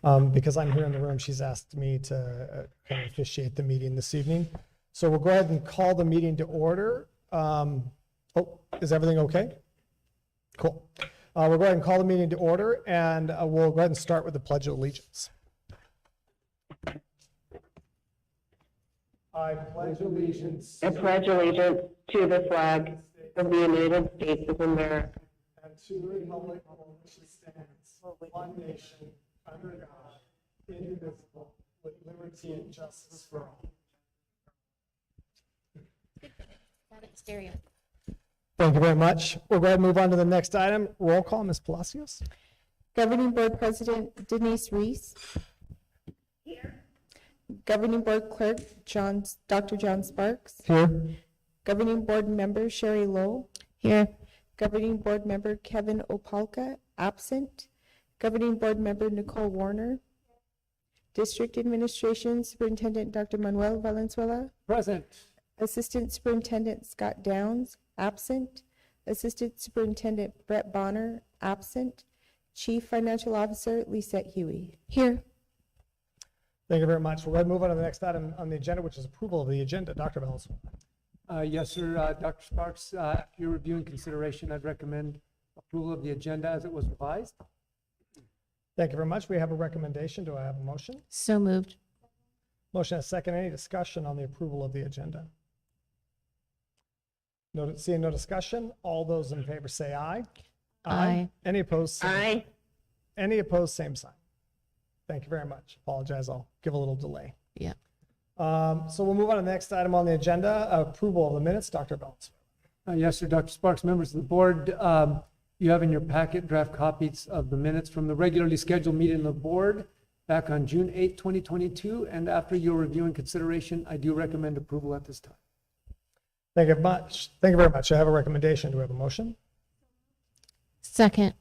Because I'm here in the room, she's asked me to kind of officiate the meeting this evening. So we'll go ahead and call the meeting to order. Is everything okay? Cool. We'll go ahead and call the meeting to order, and we'll go ahead and start with the Pledge of Allegiance. I pledge allegiance. I pledge allegiance to the flag of the United States of America And to the republic for which it stands, one nation, under God, indivisible, with liberty and justice for all. Stereo. Thank you very much. We'll go ahead and move on to the next item. Roll call, Ms. Palacios. Governing Board President Denise Reese. Here. Governing Board Clerk Dr. John Sparks. Here. Governing Board Member Sherry Lowe. Here. Governing Board Member Kevin Opalka, absent. Governing Board Member Nicole Warner. District Administration Superintendent Dr. Manuel Valenzuela. Present. Assistant Superintendent Scott Downs, absent. Assistant Superintendent Brett Bonner, absent. Chief Financial Officer Lisette Huey. Here. Thank you very much. We'll go ahead and move on to the next item on the agenda, which is approval of the agenda. Dr. Valenzuela. Yes, sir. Dr. Sparks, after your review and consideration, I'd recommend approval of the agenda as it was revised. Thank you very much. We have a recommendation. Do I have a motion? So moved. Motion and a second. Any discussion on the approval of the agenda? Seeing no discussion, all those in favor say aye. Aye. Any opposed? Same. Aye. Any opposed? Same sign. Thank you very much. Apologize. I'll give a little delay. Yeah. So we'll move on to the next item on the agenda, approval of the minutes. Dr. Valenzuela. Yes, sir. Dr. Sparks, members of the board, you have in your packet draft copies of the minutes from the regularly scheduled meeting of the board back on June 8, 2022. And after your review and consideration, I do recommend approval at this time. Thank you much. Thank you very much. I have a recommendation. Do we have a motion? Second.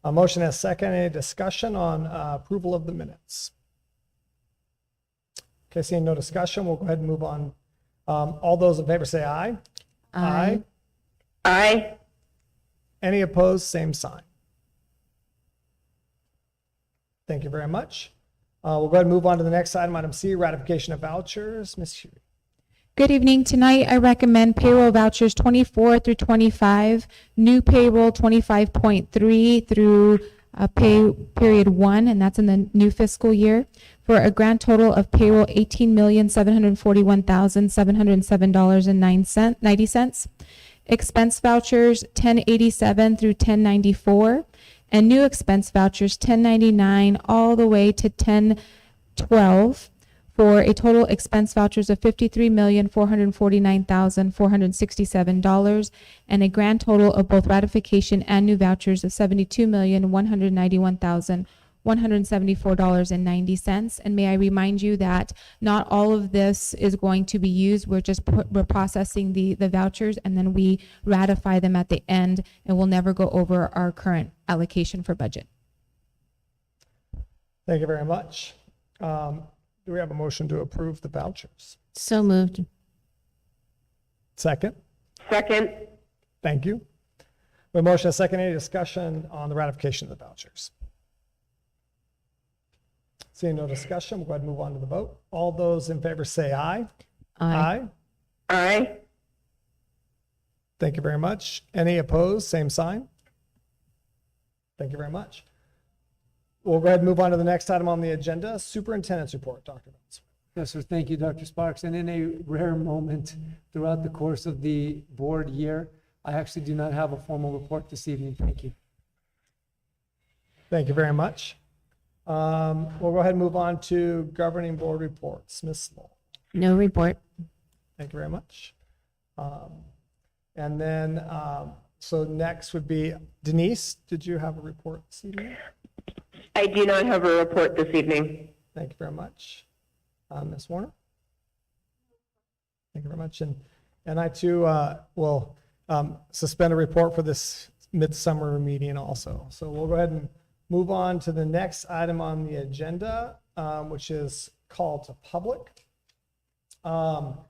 A motion and a second. Any discussion on approval of the minutes? Okay, seeing no discussion, we'll go ahead and move on. All those in favor say aye. Aye. Aye. Any opposed? Same sign. Thank you very much. We'll go ahead and move on to the next item, item C, ratification of vouchers. Ms. Huey. Good evening. Tonight, I recommend payroll vouchers 24 through 25, new payroll 25.3 through pay period 1, and that's in the new fiscal year, for a grand total of payroll $18,741,707.90. Expense vouchers 1087 through 1094, and new expense vouchers 1099 all the way to 1012. For a total expense vouchers of $53,449,467 and a grand total of both ratification and new vouchers of $72,191,174.90. And may I remind you that not all of this is going to be used. We're processing the vouchers, and then we ratify them at the end, and we'll never go over our current allocation for budget. Thank you very much. Do we have a motion to approve the vouchers? So moved. Second. Second. Thank you. A motion and a second. Any discussion on the ratification of the vouchers? Seeing no discussion, we'll go ahead and move on to the vote. All those in favor say aye. Aye. Aye. Thank you very much. Any opposed? Same sign. Thank you very much. We'll go ahead and move on to the next item on the agenda, Superintendent's Report. Dr. Valenzuela. Yes, sir. Thank you, Dr. Sparks. And in a rare moment throughout the course of the board year, I actually do not have a formal report this evening. Thank you. Thank you very much. We'll go ahead and move on to governing board reports. Ms. Lowell. No report. Thank you very much. And then, so next would be Denise. Did you have a report this evening? I do not have a report this evening. Thank you very much. Ms. Warner? Thank you very much. And I too will suspend a report for this midsummer meeting also. So we'll go ahead and move on to the next item on the agenda, which is call to public. I'll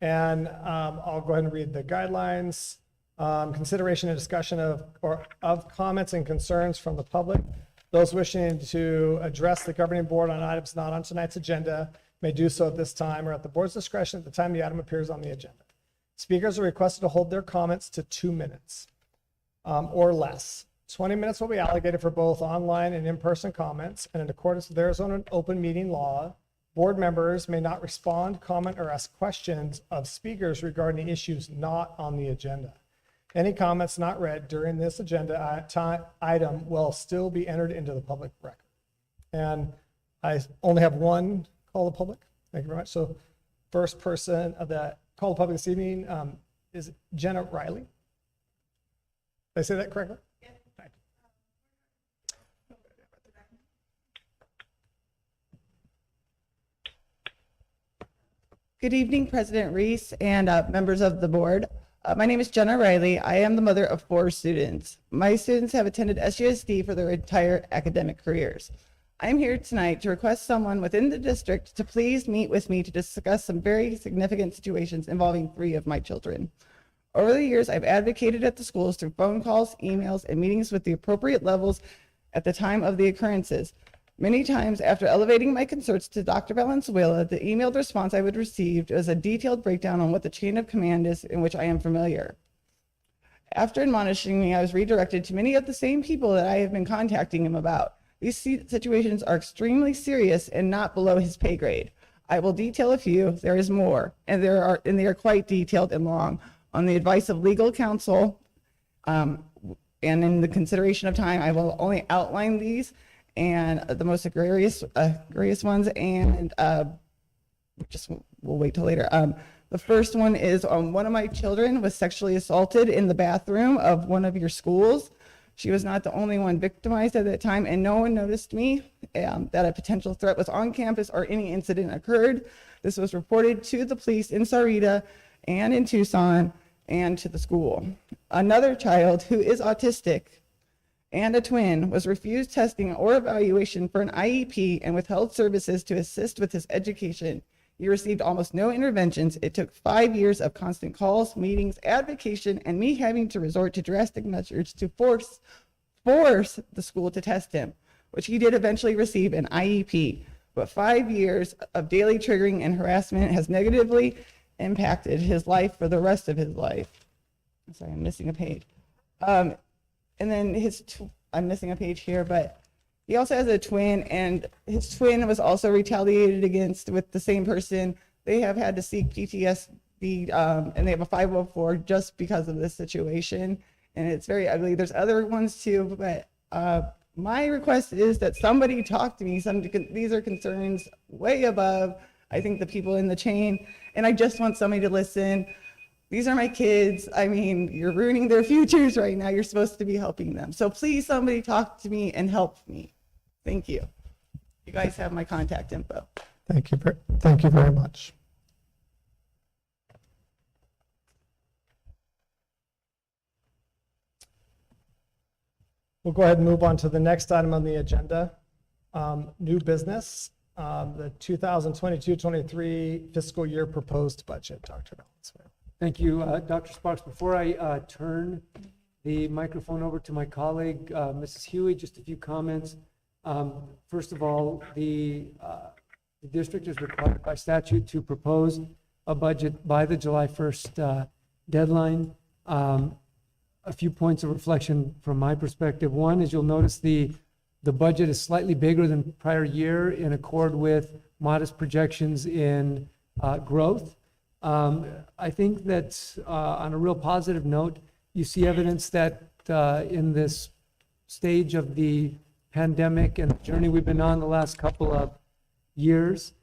go ahead and read the guidelines. Consideration and discussion of comments and concerns from the public Those wishing to address the governing board on items not on tonight's agenda may do so at this time or at the board's discretion at the time the item appears on the agenda. Speakers are requested to hold their comments to 2 minutes or less. 20 minutes will be allocated for both online and in-person comments, and in accordance with Arizona open meeting law, board members may not respond, comment, or ask questions of speakers regarding issues not on the agenda. Any comments not read during this agenda item will still be entered into the public record. And I only have one call to public. Thank you very much. So first person of that call to public this evening is Jenna Riley. Did I say that correctly? Yes. Good evening, President Reese and members of the board. My name is Jenna Riley. I am the mother of 4 students. My students have attended SUSD for their entire academic careers. I am here tonight to request someone within the district to please meet with me to discuss some very significant situations involving 3 of my children. Over the years, I've advocated at the schools through phone calls, emails, and meetings with the appropriate levels at the time of the occurrences. Many times after elevating my concerns to Dr. Valenzuela, the emailed response I would receive was a detailed breakdown on what the chain of command is in which I am familiar. After admonishing me, I was redirected to many of the same people that I have been contacting him about. These situations are extremely serious and not below his pay grade. I will detail a few. There is more, and they are quite detailed and long. On the advice of legal counsel, and in the consideration of time, I will only outline these and the most egregious ones, and we'll wait till later. The first one is one of my children was sexually assaulted in the bathroom of one of your schools. She was not the only one victimized at that time, and no one noticed me that a potential threat was on campus or any incident occurred. This was reported to the police in Sahuarita and in Tucson and to the school. Another child who is autistic and a twin was refused testing or evaluation for an IEP and withheld services to assist with his education. He received almost no interventions. It took 5 years of constant calls, meetings, advocacy, and me having to resort to drastic measures to force the school to test him, which he did eventually receive an IEP. But 5 years of daily triggering and harassment has negatively impacted his life for the rest of his life. Sorry, I'm missing a page. And then I'm missing a page here, but he also has a twin, and his twin was also retaliated against with the same person. They have had to seek PTSD, and they have a 504 just because of this situation, and it's very ugly. There's other ones too, but my request is that somebody talk to me. These are concerns way above, I think, the people in the chain, and I just want somebody to listen. These are my kids. I mean, you're ruining their futures right now. You're supposed to be helping them. So please, somebody talk to me and help me. Thank you. You guys have my contact info. Thank you very much. We'll go ahead and move on to the next item on the agenda. New business, the 2022-23 fiscal year proposed budget. Dr. Valenzuela. Thank you, Dr. Sparks. Before I turn the microphone over to my colleague, Mrs. Huey, just a few comments. First of all, the district is required by statute to propose a budget by the July 1st deadline. A few points of reflection from my perspective. One is you'll notice the budget is slightly bigger than prior year in accord with modest projections in growth. I think that on a real positive note, you see evidence that in this stage of the pandemic and the journey we've been on the last couple of years,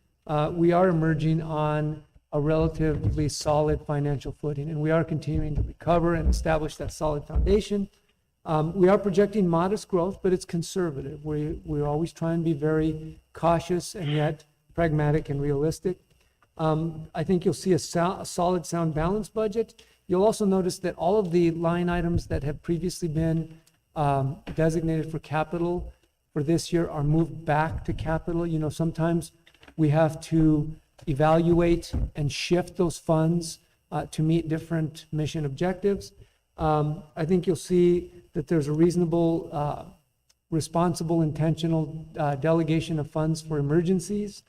we are emerging on a relatively solid financial footing, and we are continuing to recover and establish that solid foundation. We are projecting modest growth, but it's conservative. We're always trying to be very cautious and yet pragmatic and realistic. I think you'll see a solid, sound, balanced budget. You'll also notice that all of the line items that have previously been designated for capital for this year are moved back to capital. You know, sometimes we have to evaluate and shift those funds to meet different mission objectives. I think you'll see that there's a reasonable responsible, intentional delegation of funds for emergencies.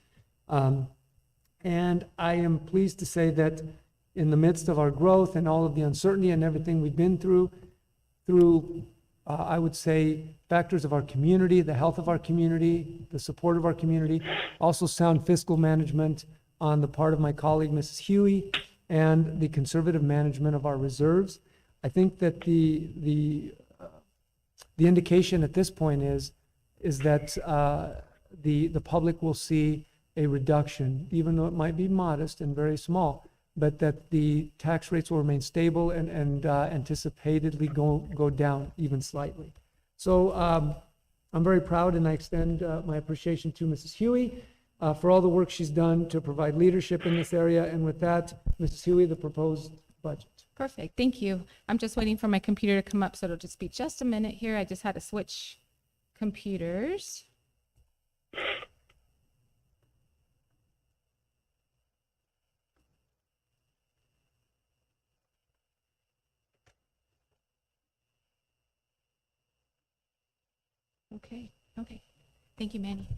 And I am pleased to say that in the midst of our growth and all of the uncertainty and everything we've been through, I would say, factors of our community, the health of our community, the support of our community, also sound fiscal management on the part of my colleague, Mrs. Huey, and the conservative management of our reserves. I think that the indication at this point is that the public will see a reduction, even though it might be modest and very small, but that the tax rates will remain stable and anticipatedly go down even slightly. So I'm very proud, and I extend my appreciation to Mrs. Huey for all the work she's done to provide leadership in this area. And with that, Mrs. Huey, the proposed budget. Perfect, thank you. I'm just waiting for my computer to come up, so it'll just be just a minute here. I just had to switch computers. Okay. Thank you, Manny.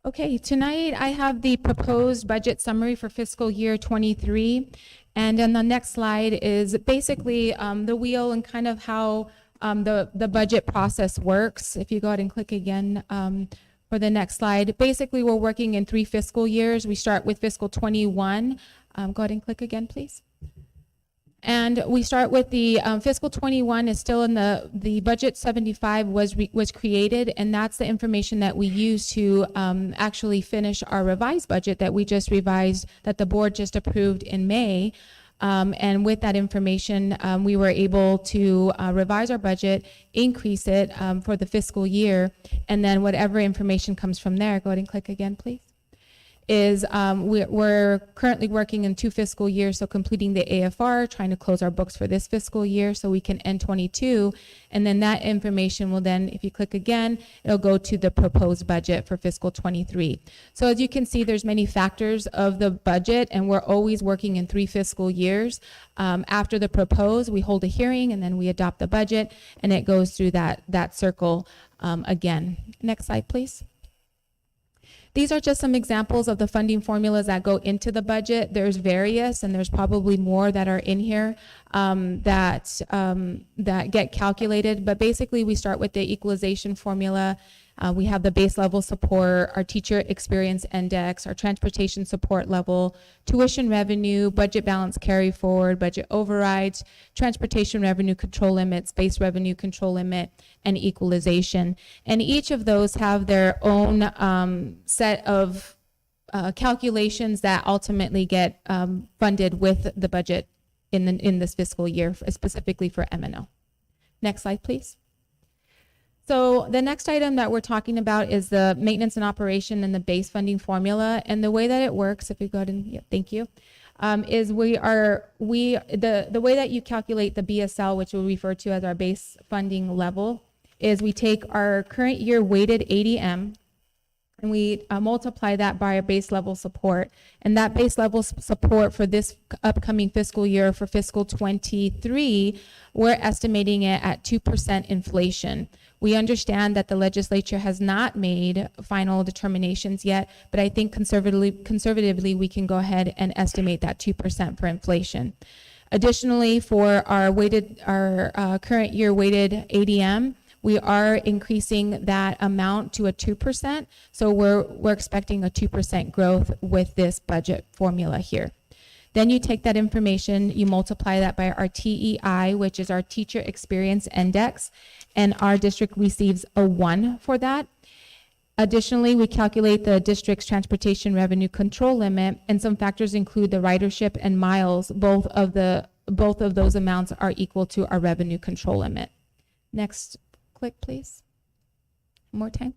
Okay, tonight I have the proposed budget summary for fiscal year 23. And then the next slide is basically the wheel and kind of how the budget process works. If you go ahead and click again for the next slide. Basically, we're working in 3 fiscal years. We start with fiscal 21. Go ahead and click again, please. And we start with the fiscal 21 is still in the budget 75 was created, and that's the information that we use to actually finish our revised budget that we just revised, that the board just approved in May. And with that information, we were able to revise our budget, increase it for the fiscal year, and then whatever information comes from there, go ahead and click again, please. We're currently working in 2 fiscal years, so completing the AFR, trying to close our books for this fiscal year so we can end 22, and then that information will then, if you click again, it'll go to the proposed budget for fiscal 23. So as you can see, there's many factors of the budget, and we're always working in 3 fiscal years. After the proposed, we hold a hearing, and then we adopt the budget, and it goes through that circle again. Next slide, please. These are just some examples of the funding formulas that go into the budget. There's various, and there's probably more that are in here that get calculated. But basically, we start with the equalization formula. We have the base level support, our teacher experience index, our transportation support level, tuition revenue, budget balance carry forward, budget overrides, transportation revenue control limits, base revenue control limit, and equalization. And each of those have their own set of calculations that ultimately get funded with the budget in this fiscal year, specifically for M&O. Next slide, please. So the next item that we're talking about is the maintenance and operation and the base funding formula. And the way that it works, if we go ahead and, yeah, thank you, is the way that you calculate the BSL, which we'll refer to as our base funding level, is we take our current year weighted ADM and we multiply that by our base level support. And that base level support for this upcoming fiscal year, for fiscal 23, we're estimating it at 2% inflation. We understand that the legislature has not made final determinations yet, but I think conservatively we can go ahead and estimate that 2% for inflation. Additionally, for our current year weighted ADM, we are increasing that amount to a 2%. So we're expecting a 2% growth with this budget formula here. Then you take that information, you multiply that by our TEI, which is our Teacher Experience Index, and our district receives a 1 for that. Additionally, we calculate the district's transportation revenue control limit, and some factors include the ridership and miles. Both of those amounts are equal to our revenue control limit. Next, click, please. One more time.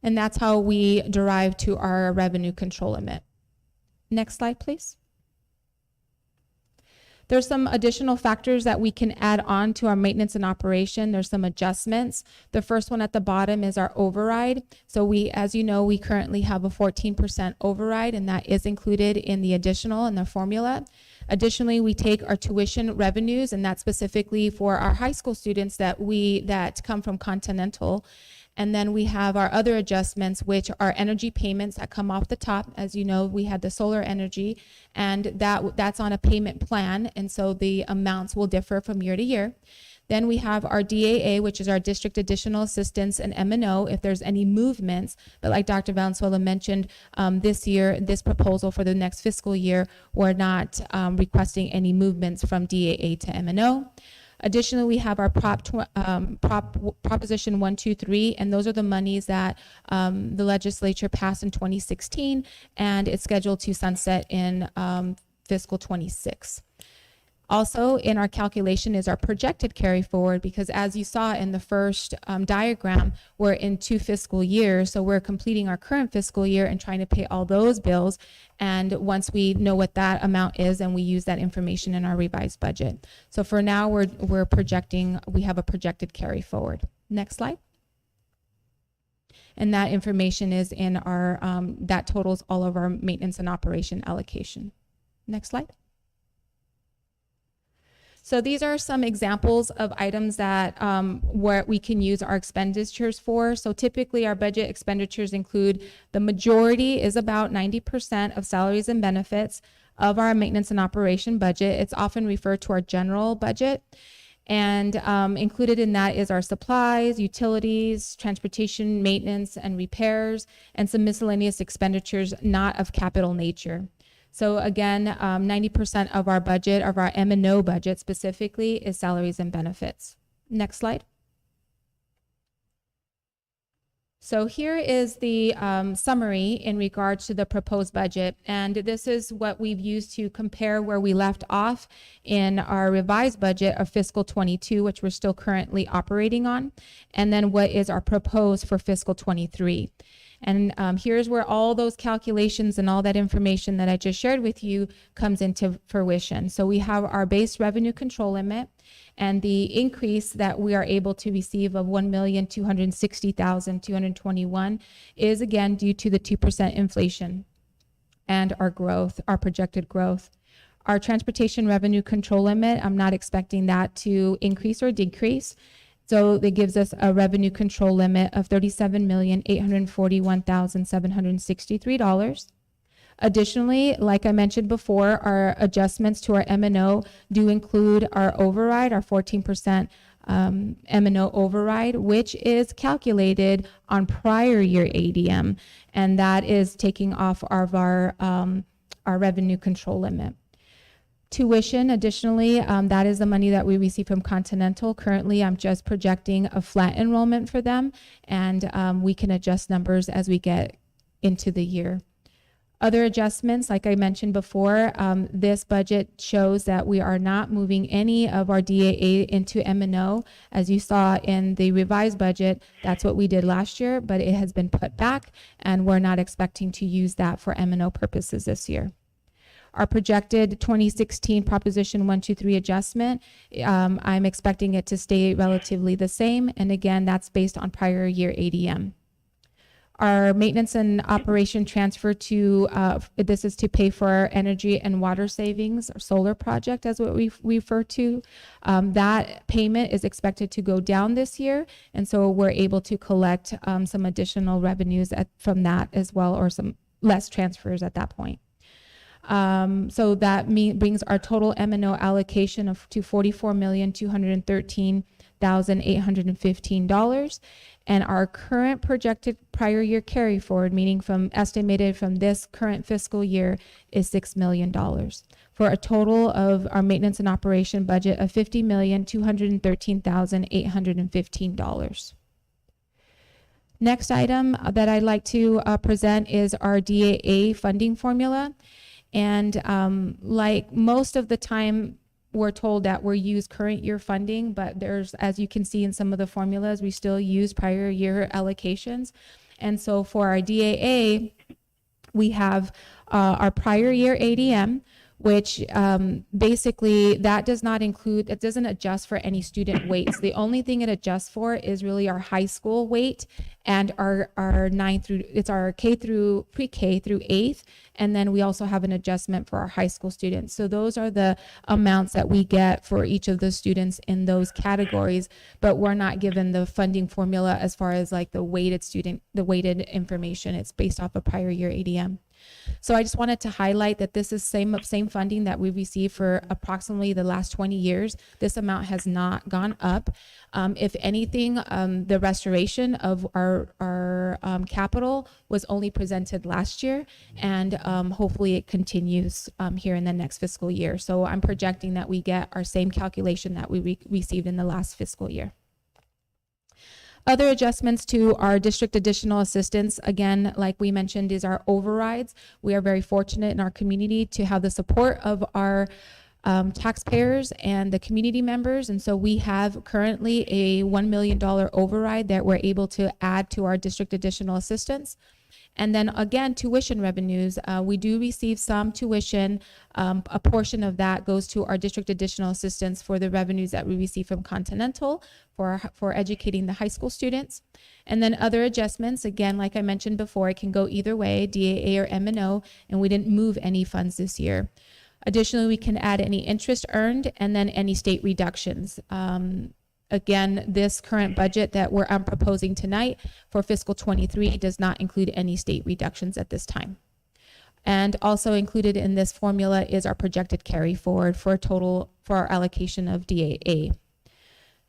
And that's how we derive to our revenue control limit. Next slide, please. There's some additional factors that we can add on to our maintenance and operation. There's some adjustments. The first one at the bottom is our override. So as you know, we currently have a 14% override, and that is included in the additional and the formula. Additionally, we take our tuition revenues, and that's specifically for our high school students that come from Continental. And then we have our other adjustments, which are energy payments that come off the top. As you know, we had the solar energy, and that's on a payment plan, and so the amounts will differ from year to year. Then we have our DAA, which is our District Additional Assistance, and M&O if there's any movements. But like Dr. Valenzuela mentioned, this year, this proposal for the next fiscal year, we're not requesting any movements from DAA to M&O. Additionally, we have our Proposition 123, and those are the monies that the legislature passed in 2016, and it's scheduled to sunset in fiscal 26. Also in our calculation is our projected carry forward, because as you saw in the first diagram, we're in 2 fiscal years. So we're completing our current fiscal year and trying to pay all those bills. And once we know what that amount is, and we use that information in our revised budget. So for now, we're projecting, we have a projected carry forward. Next slide. And that information is in our, that totals all of our maintenance and operation allocation. Next slide. So these are some examples of items that where we can use our expenditures for. So typically our budget expenditures include, the majority is about 90% of salaries and benefits of our maintenance and operation budget. It's often referred to our general budget. And included in that is our supplies, utilities, transportation, maintenance, and repairs, and some miscellaneous expenditures not of capital nature. So again, 90% of our budget, of our M&O budget specifically, is salaries and benefits. Next slide. So here is the summary in regards to the proposed budget. And this is what we've used to compare where we left off in our revised budget of fiscal 22, which we're still currently operating on. And then what is our proposed for fiscal 23. And here's where all those calculations and all that information that I just shared with you comes into fruition. So we have our base revenue control limit, and the increase that we are able to receive of $1,260,221 is again due to the 2% inflation and our growth, our projected growth. Our transportation revenue control limit, I'm not expecting that to increase or decrease. So that gives us a revenue control limit of $37,841,763. Additionally, like I mentioned before, our adjustments to our M&O do include our override, our 14% M&O override, which is calculated on prior year ADM, and that is taking off our revenue control limit. Tuition, additionally, that is the money that we receive from Continental. Currently, I'm just projecting a flat enrollment for them, and we can adjust numbers as we get into the year. Other adjustments, like I mentioned before, this budget shows that we are not moving any of our DAA into M&O. As you saw in the revised budget, that's what we did last year, but it has been put back, and we're not expecting to use that for M&O purposes this year. Our projected 2016 Proposition 123 adjustment, I'm expecting it to stay relatively the same. And again, that's based on prior year ADM. Our maintenance and operation transfer to, this is to pay for our energy and water savings, our solar project as what we refer to. That payment is expected to go down this year. And so we're able to collect some additional revenues from that as well, or some less transfers at that point. So that brings our total M&O allocation to $44,213,815, and our current projected prior year carry forward, meaning estimated from this current fiscal year, is $6 million, for a total of our maintenance and operation budget of $50,213,815. Next item that I'd like to present is our DAA funding formula. And like most of the time, we're told that we use current year funding, but there's, as you can see in some of the formulas, we still use prior year allocations. And so for our DAA, we have our prior year ADM, which basically that does not include, it doesn't adjust for any student weights. The only thing it adjusts for is really our high school weight and our it's our pre-K through 8th. And then we also have an adjustment for our high school students. So those are the amounts that we get for each of the students in those categories, but we're not given the funding formula as far as like the weighted information. It's based off of prior year ADM. So I just wanted to highlight that this is same funding that we've received for approximately the last 20 years. This amount has not gone up. If anything, the restoration of our capital was only presented last year, and hopefully it continues here in the next fiscal year. So I'm projecting that we get our same calculation that we received in the last fiscal year. Other adjustments to our district additional assistance, again, like we mentioned, is our overrides. We are very fortunate in our community to have the support of our taxpayers and the community members. And so we have currently a $1 million override that we're able to add to our district additional assistance. And then again, tuition revenues, we do receive some tuition. A portion of that goes to our district additional assistance for the revenues that we receive from Continental for educating the high school students. And then other adjustments, again, like I mentioned before, it can go either way, DAA or M&O, and we didn't move any funds this year. Additionally, we can add any interest earned and then any state reductions. Again, this current budget that I'm proposing tonight for fiscal 23 does not include any state reductions at this time. And also included in this formula is our projected carry forward for our allocation of DAA.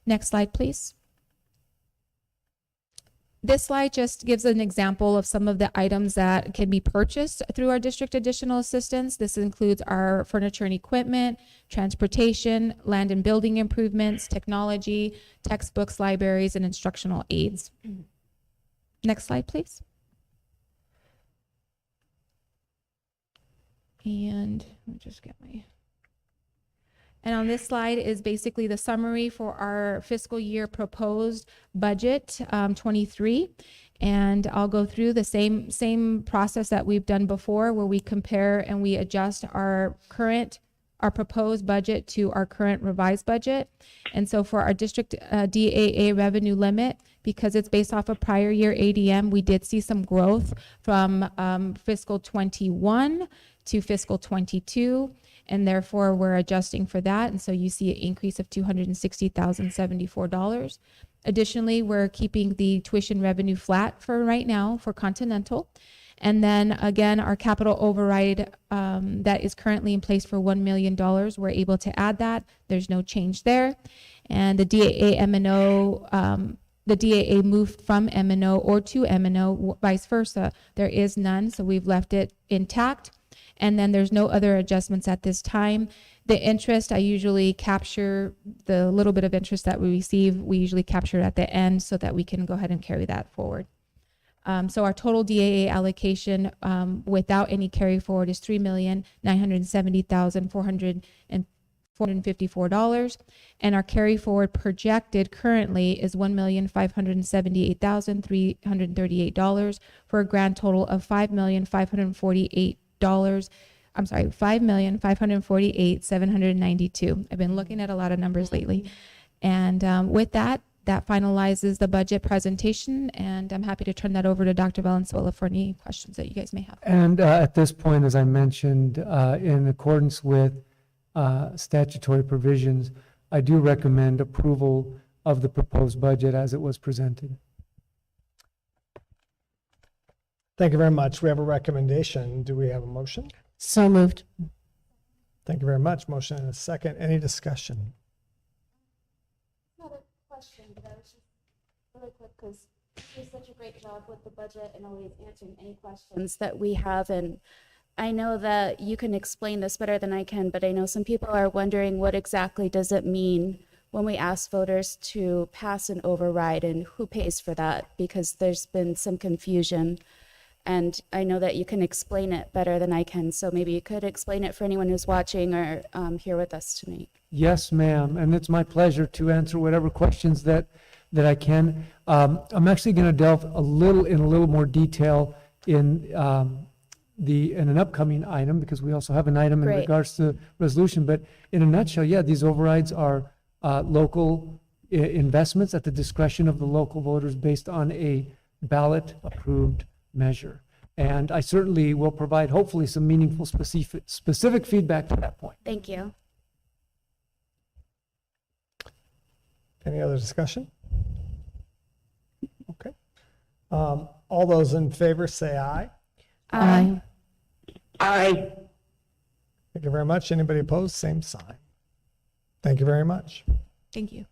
Next slide, please. This slide just gives an example of some of the items that can be purchased through our district additional assistance. This includes our furniture and equipment, transportation, land and building improvements, technology, textbooks, libraries, and instructional aids. Next slide, please. And let me just get my... And on this slide is basically the summary for our fiscal year proposed budget 23. And I'll go through the same process that we've done before, where we compare and we adjust our proposed budget to our current revised budget. And so for our district DAA revenue limit, because it's based off of prior year ADM, we did see some growth from fiscal 21 to fiscal 22. And therefore we're adjusting for that. And so you see an increase of $260,074. Additionally, we're keeping the tuition revenue flat for right now for Continental. And then again, our capital override that is currently in place for $1 million, we're able to add that. There's no change there. And the DAA M&O, the DAA moved from M&O or to M&O, vice versa. There is none, so we've left it intact. And then there's no other adjustments at this time. The interest, I usually capture the little bit of interest that we receive. We usually capture it at the end so that we can go ahead and carry that forward. So our total DAA allocation without any carry forward is $3,970,454. And our carry forward projected currently is $1,578,338 for a grand total of $5,548,792. I've been looking at a lot of numbers lately. And with that finalizes the budget presentation, and I'm happy to turn that over to Dr. Valenzuela for any questions that you guys may have. And at this point, as I mentioned, in accordance with statutory provisions, I do recommend approval of the proposed budget as it was presented. Thank you very much. We have a recommendation. Do we have a motion? So moved. Thank you very much. Motion and a second. Any discussion? Not a question, but I was just really quick because you do such a great job with the budget and always answering any questions that we have. And I know that you can explain this better than I can, but I know some people are wondering what exactly does it mean when we ask voters to pass an override and who pays for that, because there's been some confusion. And I know that you can explain it better than I can. So maybe you could explain it for anyone who's watching or here with us tonight. Yes, ma'am. And it's my pleasure to answer whatever questions that I can. I'm actually going to delve in a little more detail in in an upcoming item, because we also have an item in Great. regards to resolution. But in a nutshell, yeah, these overrides are local investments at the discretion of the local voters based on a ballot-approved measure. And I certainly will provide, hopefully, some meaningful specific feedback to that point. Thank you. Any other discussion? Okay. All those in favor say aye. Aye. Aye. Thank you very much. Anybody opposed? Same sign. Thank you very much. Thank you.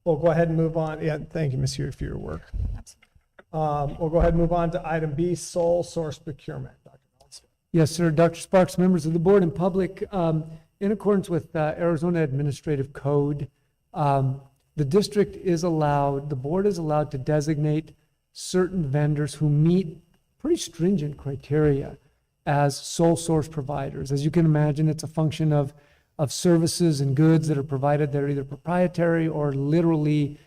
We'll go ahead and move on. Yeah, thank you, Ms. Hewitt, for your work. We'll go ahead and move on to item B, sole source procurement. Dr. Valenzuela. Yes, sir. Dr. Sparks, members of the board and public, in accordance with Arizona Administrative Code, the district is allowed, the board is allowed to designate certain vendors who meet pretty stringent criteria as sole source providers. As you can imagine, it's a function of services and goods that are provided that are either proprietary or literally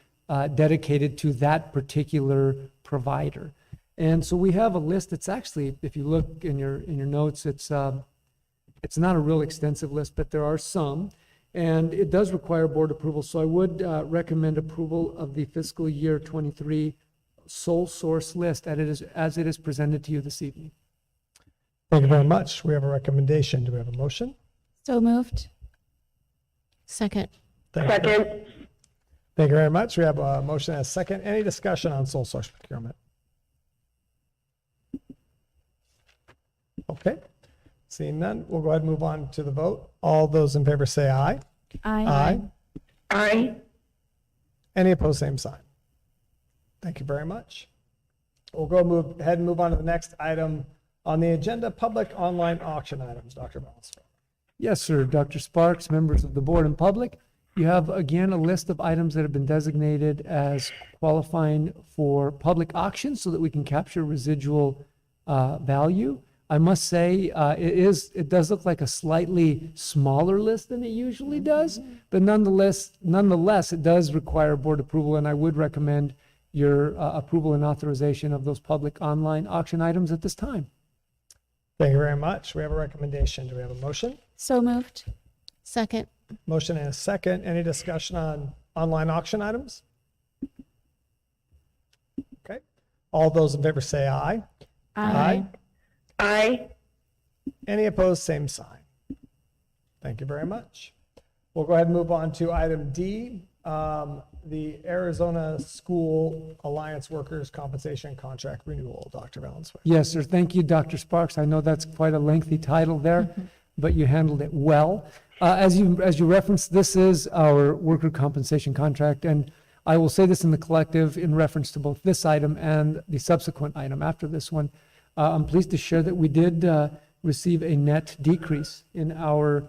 dedicated to that particular provider. And so we have a list that's actually, if you look in your notes, it's not a real extensive list, but there are some. And it does require board approval. So I would recommend approval of the fiscal year 23 sole source list as it is presented to you this evening. Thank you very much. We have a recommendation. Do we have a motion? So moved. Second. Thank you. Second. Thank you very much. We have a motion and a second. Any discussion on sole source procurement? Okay. Seeing none, we'll go ahead and move on to the vote. All those in favor say aye. Aye. Aye. Any opposed, same sign. Thank you very much. We'll move ahead and move on to the next item on the agenda, public online auction items. Dr. Valenzuela. Yes, sir. Dr. Sparks, members of the board and public, you have again a list of items that have been designated as qualifying for public auction so that we can capture residual value. I must say, it does look like a slightly smaller list than it usually does, but nonetheless, it does require board approval, and I would recommend your approval and authorization of those public online auction items at this time. Thank you very much. We have a recommendation. Do we have a motion? So moved. Second. Motion and a second. Any discussion on online auction items? Okay. All those in favor say aye. Aye. Aye. Any opposed, same sign. Thank you very much. We'll go ahead and move on to item D, the Arizona School Alliance Workers Compensation Contract Renewal. Dr. Valenzuela. Yes, sir. Thank you, Dr. Sparks. I know that's quite a lengthy title there, but you handled it well. As you referenced, this is our worker compensation contract, and I will say this in the collective in reference to both this item and the subsequent item after this one. I'm pleased to share that we did receive a net decrease in our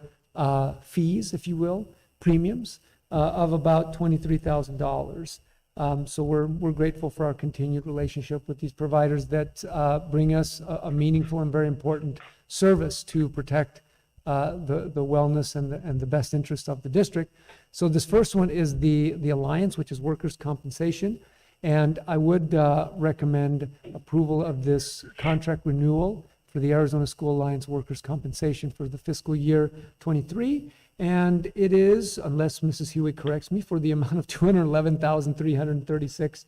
fees, if you will, premiums, of about $23,000. So we're grateful for our continued relationship with these providers that bring us a meaningful and very important service to protect the wellness and the best interest of the district. So this first one is the Alliance, which is workers' compensation. And I would recommend approval of this contract renewal for the Arizona School Alliance Workers' Compensation for the fiscal year 23. And it is, unless Mrs. Hewitt corrects me, for the amount of $211,336.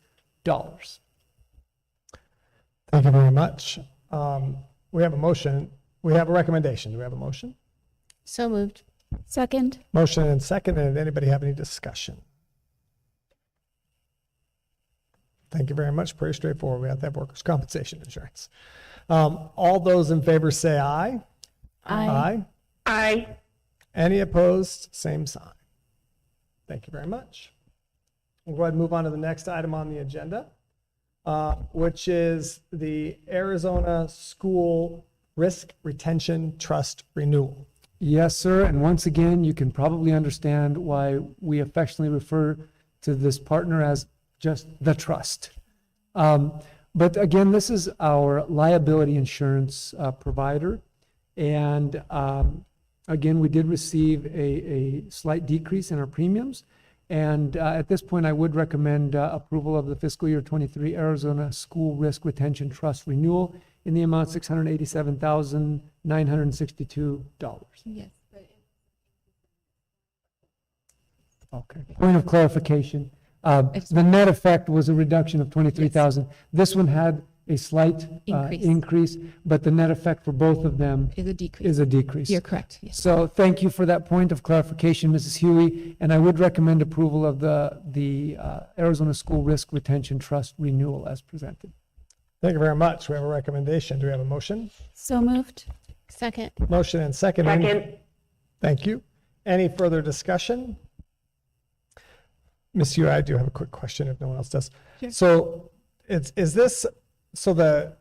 Thank you very much. We have a motion. We have a recommendation. Do we have a motion? So moved. Second. Motion and second. And anybody have any discussion? Thank you very much. Pretty straightforward. We have to have workers' compensation insurance. All those in favor say aye. Aye. Aye. Any opposed? Same sign. Thank you very much. We'll go ahead and move on to the next item on the agenda, which is the Arizona School Risk Retention Trust Renewal. Yes, sir. And once again, you can probably understand why we affectionately refer to this partner as just the trust. But again, this is our liability insurance provider. And again, we did receive a slight decrease in our premiums. And at this point, I would recommend approval of the fiscal year 23 Arizona School Risk Retention Trust Renewal in the amount of $687,962. Yes. Okay. Point of clarification. The net effect was a reduction of 23,000. This one had a slight increase, but the net effect for both of them Is a decrease. is a decrease. You're correct. Yes. So thank you for that point of clarification, Mrs. Huey, and I would recommend approval of the Arizona School Risk Retention Trust renewal as presented. Thank you very much. We have a recommendation. Do we have a motion? So moved. Second. Motion and second. Second. Thank you. Any further discussion? Ms. Yu, I do have a quick question if no one else does. Sure. So is this, so the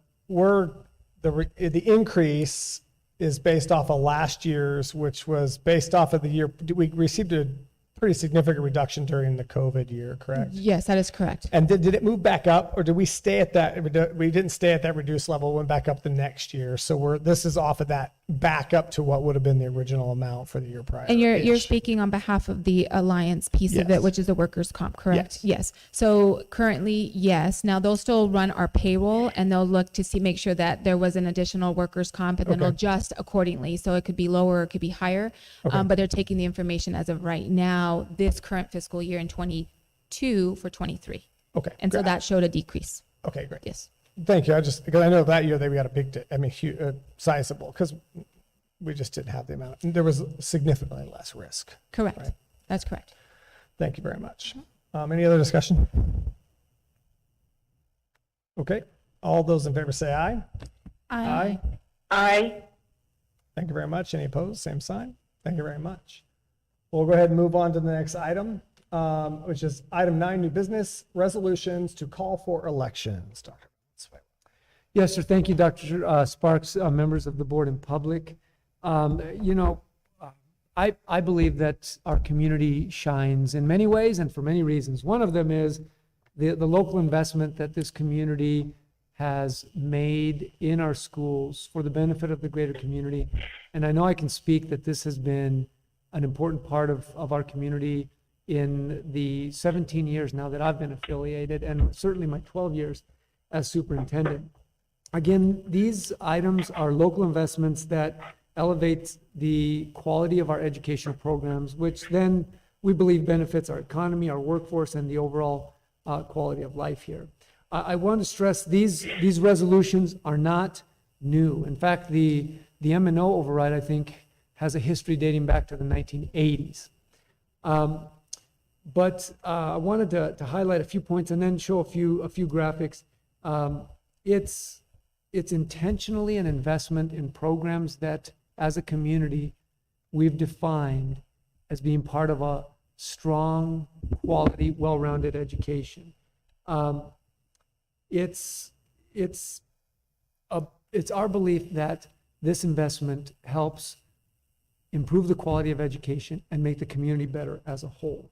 increase is based off of last year's, which was based off of the year, we received a pretty significant reduction during the COVID year, correct? Yes, that is correct. And did it move back up, or did we stay at that? We didn't stay at that reduced level, went back up the next year. So this is off of that back up to what would have been the original amount for the year prior. And you're speaking on behalf of the Alliance piece of Yes. it, which is the workers' comp, correct? Yes. So currently, yes. Now they'll still run our payroll and they'll look to make sure that there was an additional workers' comp and then they'll Okay. adjust accordingly. So it could be lower, or it could be higher. Okay. But they're taking the information as of right now, this current fiscal year in 22 for 23. Okay. And so great. that showed a decrease. Okay, great. Yes. Thank you. Because I know that year we got a big, sizable, because we just didn't have the amount. There was significantly less risk. Correct. Right. That's correct. Thank you very much. Any other discussion? Okay. All those in favor say aye. Aye. Aye. Thank you very much. Any opposed? Same sign. Thank you very much. We'll go ahead and move on to the next item, which is item 9, new business resolutions to call for elections. Dr. Sway. Yes, sir. Thank you, Dr. Sparks, members of the board and public. I believe that our community shines in many ways and for many reasons. One of them is the local investment that this community has made in our schools for the benefit of the greater community. And I know I can speak that this has been an important part of our community in the 17 years now that I've been affiliated, and certainly my 12 years as superintendent. Again, these items are local investments that elevate the quality of our educational programs, which then we believe benefits our economy, our workforce, and the overall quality of life here. I want to stress these resolutions are not new. In fact, the M&O Override, I think, has a history dating back to the 1980s. But I wanted to highlight a few points and then show a few graphics. It's intentionally an investment in programs that, as a community, we've defined as being part of a strong, quality, well-rounded education. It's our belief that this investment helps improve the quality of education and make the community better as a whole.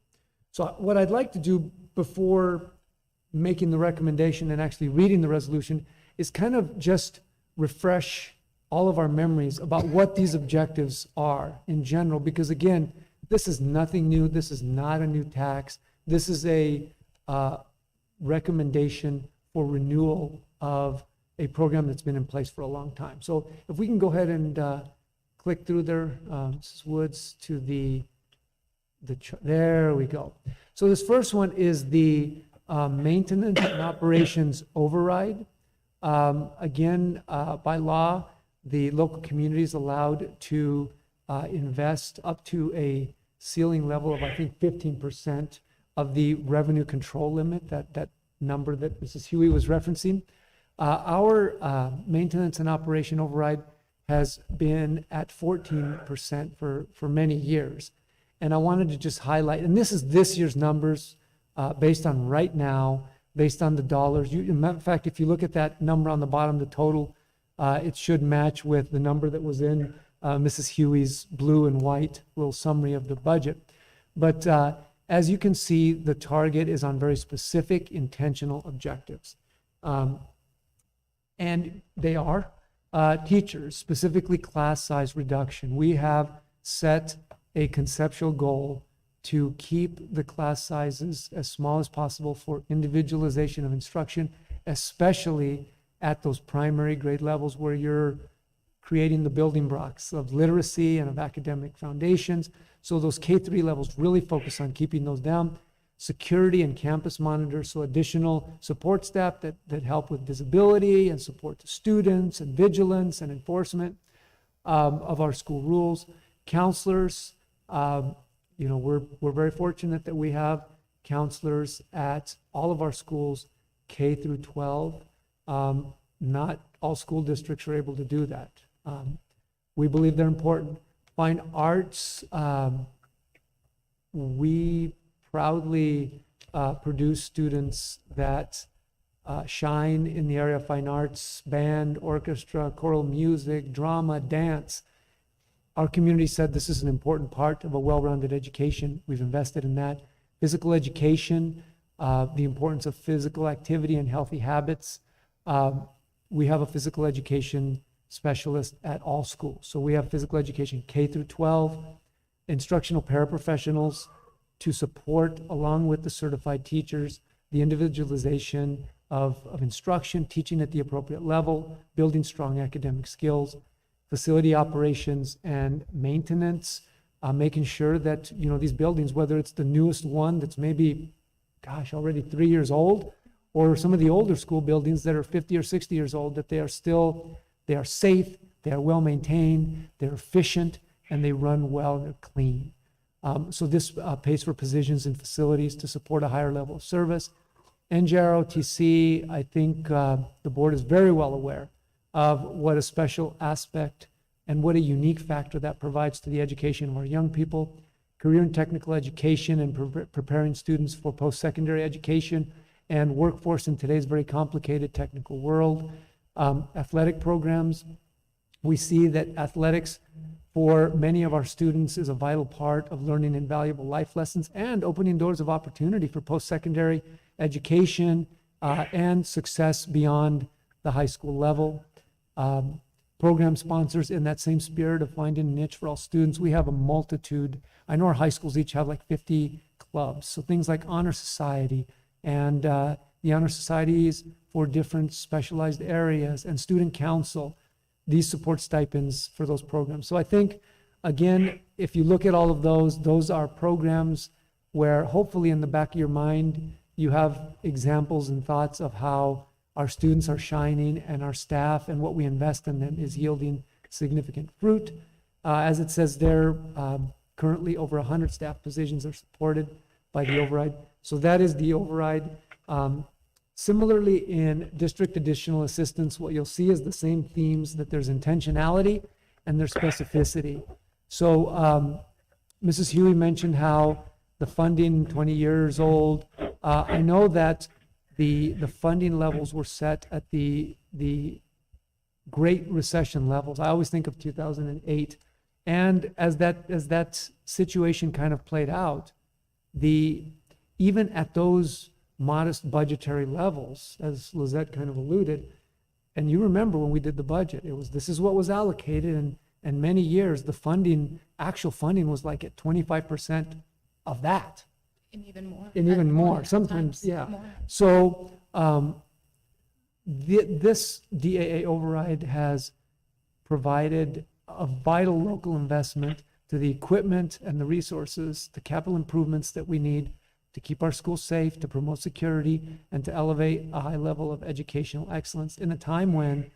So what I'd like to do before making the recommendation and actually reading the resolution is kind of just refresh all of our memories about what these objectives are in general, because again, this is nothing new. This is not a new tax. This is a recommendation for renewal of a program that's been in place for a long time. So if we can go ahead and click through there, Mrs. Woods, to there we go. So this first one is the maintenance and operations override. Again, by law, the local community is allowed to invest up to a ceiling level of, I think, 15% of the revenue control limit, that number that Mrs. Huey was referencing. Our maintenance and operation override has been at 14% for many years. And I wanted to just highlight, and this is this year's numbers based on right now, based on the dollars. In fact, if you look at that number on the bottom, the total, it should match with the number that was in Mrs. Huey's blue and white little summary of the budget. But as you can see, the target is on very specific, intentional objectives. And they are teachers, specifically class size reduction. We have set a conceptual goal to keep the class sizes as small as possible for individualization of instruction, especially at those primary grade levels where you're creating the building blocks of literacy and of academic foundations. So those K-3 levels really focus on keeping those down. Security and campus monitors, so additional support staff that help with visibility and support to students and vigilance and enforcement of our school rules. Counselors, we're very fortunate that we have counselors at all of our schools, K through 12. Not all school districts are able to do that. We believe they're important. Fine arts, we proudly produce students that shine in the area of fine arts, band, orchestra, choral music, drama, dance. Our community said this is an important part of a well-rounded education. We've invested in that. Physical education, the importance of physical activity and healthy habits. We have a physical education specialist at all schools. So we have physical education K through 12, instructional paraprofessionals to support, along with the certified teachers, the individualization of instruction, teaching at the appropriate level, building strong academic skills, facility operations and maintenance, making sure that, these buildings, whether it's the newest one that's maybe, already 3 years old, or some of the older school buildings that are 50 or 60 years old, that they are safe, they are well maintained, they're efficient, and they run well, and they're clean. So this pays for positions in facilities to support a higher level of service. NJROTC, I think the board is very well aware of what a special aspect and what a unique factor that provides to the education of our young people. Career and technical education and preparing students for post-secondary education and workforce in today's very complicated technical world. Athletic programs, we see that athletics for many of our students is a vital part of learning invaluable life lessons and opening doors of opportunity for post-secondary education and success beyond the high school level. Program sponsors, in that same spirit of finding a niche for all students, we have a multitude. I know our high schools each have like 50 clubs. So things like Honor Society and the Honor Societies for different specialized areas and student council, these support stipends for those programs. So I think, again, if you look at all of those are programs where hopefully in the back of your mind, you have examples and thoughts of how our students are shining and our staff and what we invest in them is yielding significant fruit. As it says there, currently over 100 staff positions are supported by the override. So that is the override. Similarly, in district additional assistance, what you'll see is the same themes, that there's intentionality and there's specificity. So Mrs. Huey mentioned how the funding 20 years old. I know that the funding levels were set at the Great Recession levels. I always think of 2008. And as that situation kind of played out, even at those modest budgetary levels, as Lizette kind of alluded, and you remember when we did the budget, this is what was allocated, and many years the actual funding was like at 25% of that. And even more. And even more, sometimes, yeah. More. So this DAA override has provided a vital local investment to the equipment and the resources, the capital improvements that we need to keep our schools safe, to promote security, and to elevate a high level of educational excellence in a time when,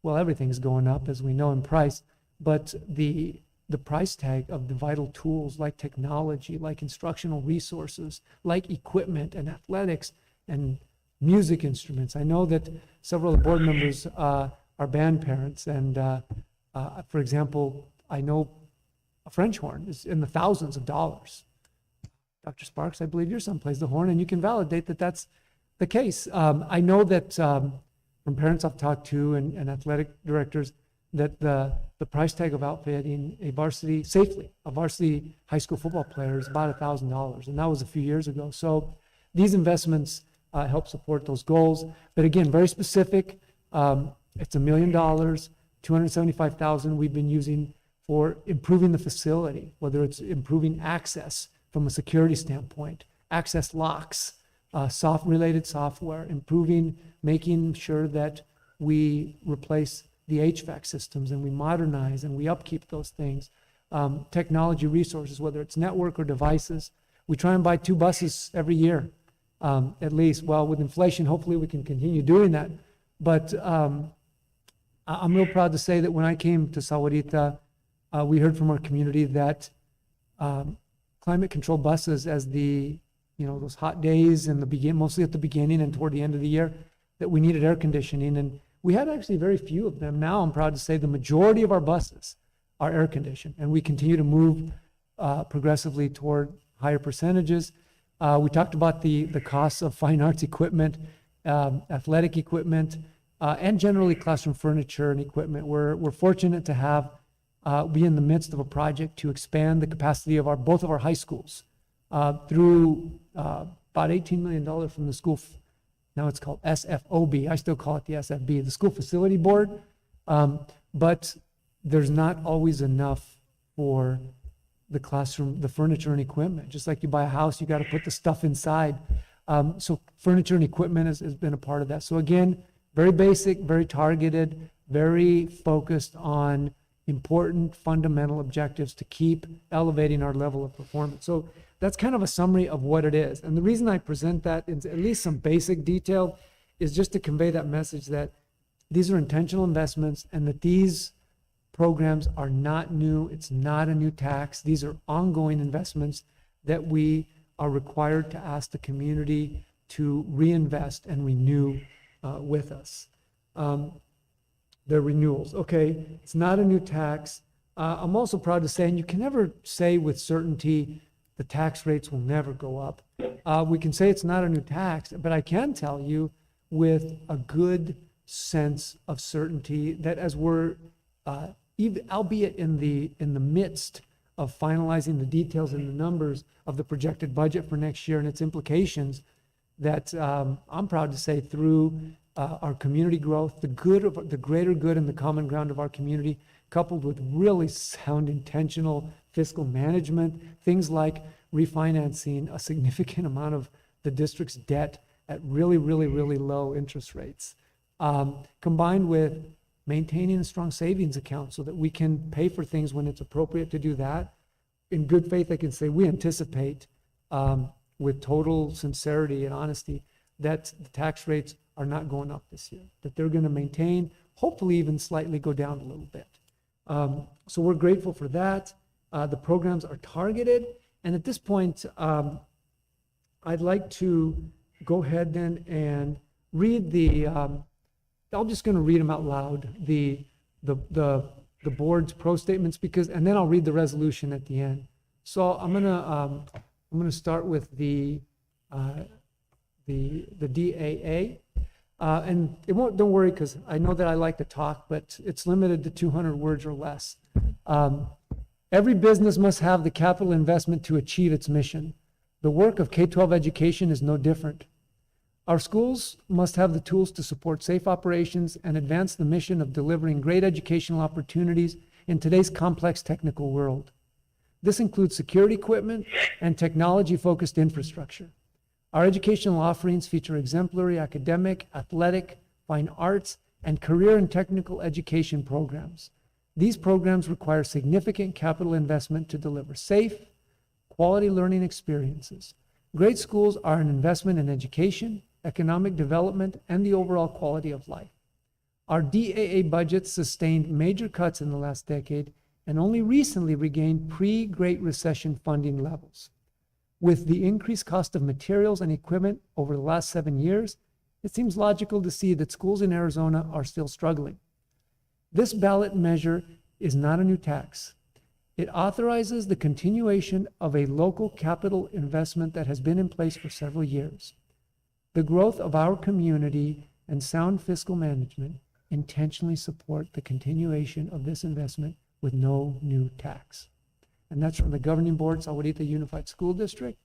well, everything's going up, as we know, in price, but the price tag of the vital tools like technology, like instructional resources, like equipment and athletics and music instruments. I know that several of the board members are band parents, and for example, I know a French horn is in the thousands of dollars. Dr. Sparks, I believe your son plays the horn, and you can validate that that's the case. I know that from parents I've talked to and athletic directors, that the price tag of outfitting a varsity high school football player is about $1,000, and that was a few years ago. So these investments help support those goals. But again, very specific. It's $1 million, $275,000 we've been using for improving the facility, whether it's improving access from a security standpoint, access locks, related software, making sure that we replace the HVAC systems and we modernize and we upkeep those things. Technology resources, whether it's network or devices. We try and buy 2 buses every year, at least. Well, with inflation, hopefully we can continue doing that. But I'm real proud to say that when I came to Sahuarita, we heard from our community that climate control buses, as those hot days in mostly at the beginning and toward the end of the year, that we needed air conditioning. And we had actually very few of them. Now I'm proud to say the majority of our buses are air conditioned, and we continue to move progressively toward higher percentages. We talked about the costs of fine arts equipment, athletic equipment, and generally classroom furniture and equipment. We're fortunate to be in the midst of a project to expand the capacity of both of our high schools through about $18 million from the school. Now it's called SFOB. I still call it the SFB, the School Facility Board. But there's not always enough for the classroom, the furniture and equipment. Just like you buy a house, you got to put the stuff inside. So furniture and equipment has been a part of that. So again, very basic, very targeted, very focused on important fundamental objectives to keep elevating our level of performance. So that's kind of a summary of what it is. And the reason I present that in at least some basic detail is just to convey that message that these are intentional investments and that these programs are not new. It's not a new tax. These are ongoing investments that we are required to ask the community to reinvest and renew with us. They're renewals. Okay, it's not a new tax. I'm also proud to say, and you can never say with certainty the tax rates will never go up. We can say it's not a new tax, but I can tell you with a good sense of certainty that as we're, albeit in the midst of finalizing the details and the numbers of the projected budget for next year and its implications, that I'm proud to say through our community growth, the greater good and the common ground of our community, coupled with really sound intentional fiscal management, things like refinancing a significant amount of the district's debt at really, really, really low interest rates, combined with maintaining a strong savings account so that we can pay for things when it's appropriate to do that. In good faith, I can say we anticipate with total sincerity and honesty that the tax rates are not going up this year, that they're going to maintain, hopefully even slightly go down a little bit. So we're grateful for that. The programs are targeted. And at this point, I'd like to go ahead then and read I'm just going to read them out loud, the board's pro statements, and then I'll read the resolution at the end. So I'm going to start with the DAA. And don't worry, because I know that I like to talk, but it's limited to 200 words or less. Every business must have the capital investment to achieve its mission. The work of K-12 education is no different. Our schools must have the tools to support safe operations and advance the mission of delivering great educational opportunities in today's complex technical world. This includes security equipment and technology-focused infrastructure. Our educational offerings feature exemplary academic, athletic, fine arts, and career and technical education programs. These programs require significant capital investment to deliver safe, quality learning experiences. Great schools are an investment in education, economic development, and the overall quality of life. Our DAA budget sustained major cuts in the last decade and only recently regained pre-Great Recession funding levels. With the increased cost of materials and equipment over the last 7 years, it seems logical to see that schools in Arizona are still struggling. This ballot measure is not a new tax. It authorizes the continuation of a local capital investment that has been in place for several years. The growth of our community and sound fiscal management intentionally support the continuation of this investment with no new tax. And that's from the Governing Board, Sahuarita Unified School District.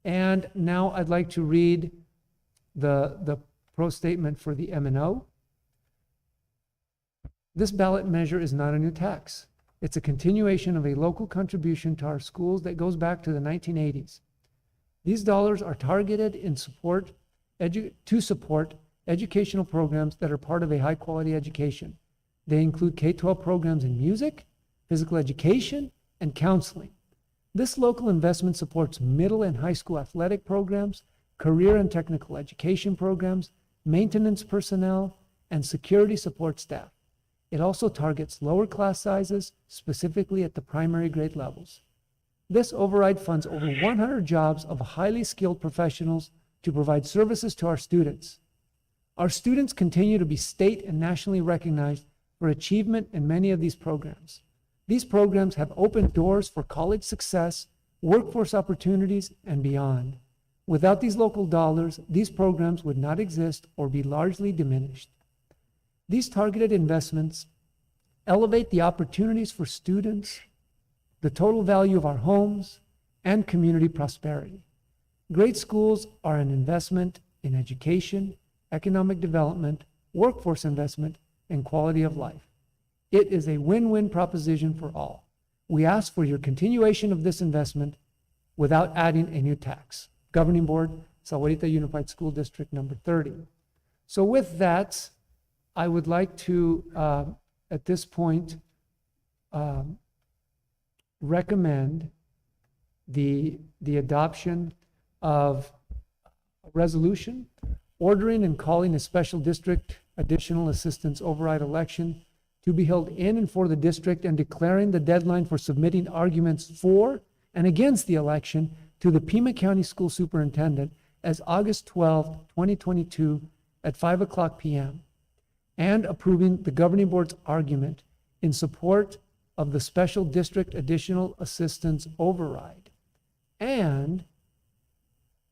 And now I'd like to read the pro statement for the M&O. This ballot measure is not a new tax. It's a continuation of a local contribution to our schools that goes back to the 1980s. These dollars are targeted in to support educational programs that are part of a high-quality education. They include K-12 programs in music, physical education, and counseling. This local investment supports middle and high school athletic programs, career and technical education programs, maintenance personnel, and security support staff. It also targets lower class sizes, specifically at the primary grade levels. This override funds over 100 jobs of highly skilled professionals to provide services to our students. Our students continue to be state and nationally recognized for achievement in many of these programs. These programs have opened doors for college success, workforce opportunities, and beyond. Without these local dollars, these programs would not exist or be largely diminished. These targeted investments elevate the opportunities for students, the total value of our homes, and community prosperity. Great schools are an investment in education, economic development, workforce investment, and quality of life. It is a win-win proposition for all. We ask for your continuation of this investment without adding a new tax. Governing Board, Sahuarita Unified School District number 30. So with that, I would like to, at this point, recommend the adoption of a resolution ordering and calling a special district additional assistance override election to be held in and for the district, and declaring the deadline for submitting arguments for and against the election to the Pima County School Superintendent as August 12, 2022 at 5:00 p.m. and approving the governing board's argument in support of the special district additional assistance override, and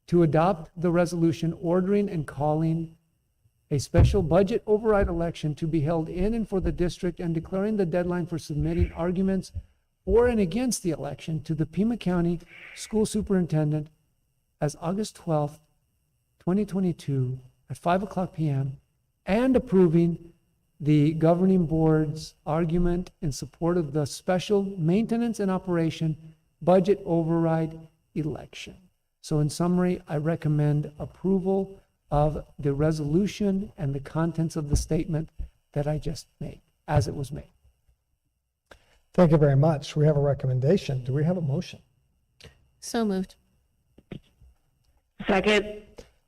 to adopt the resolution ordering and calling a special budget override election to be held in and for the district, and declaring the deadline for submitting arguments for and against the election to the Pima County School Superintendent as August 12th, 2022 at 5:00 p.m. and approving the governing board's argument in support of the special maintenance and operation budget override election. So in summary, I recommend approval of the resolution and the contents of the statement that I just made, as it was made. Thank you very much. We have a recommendation. Do we have a motion? So moved. Second.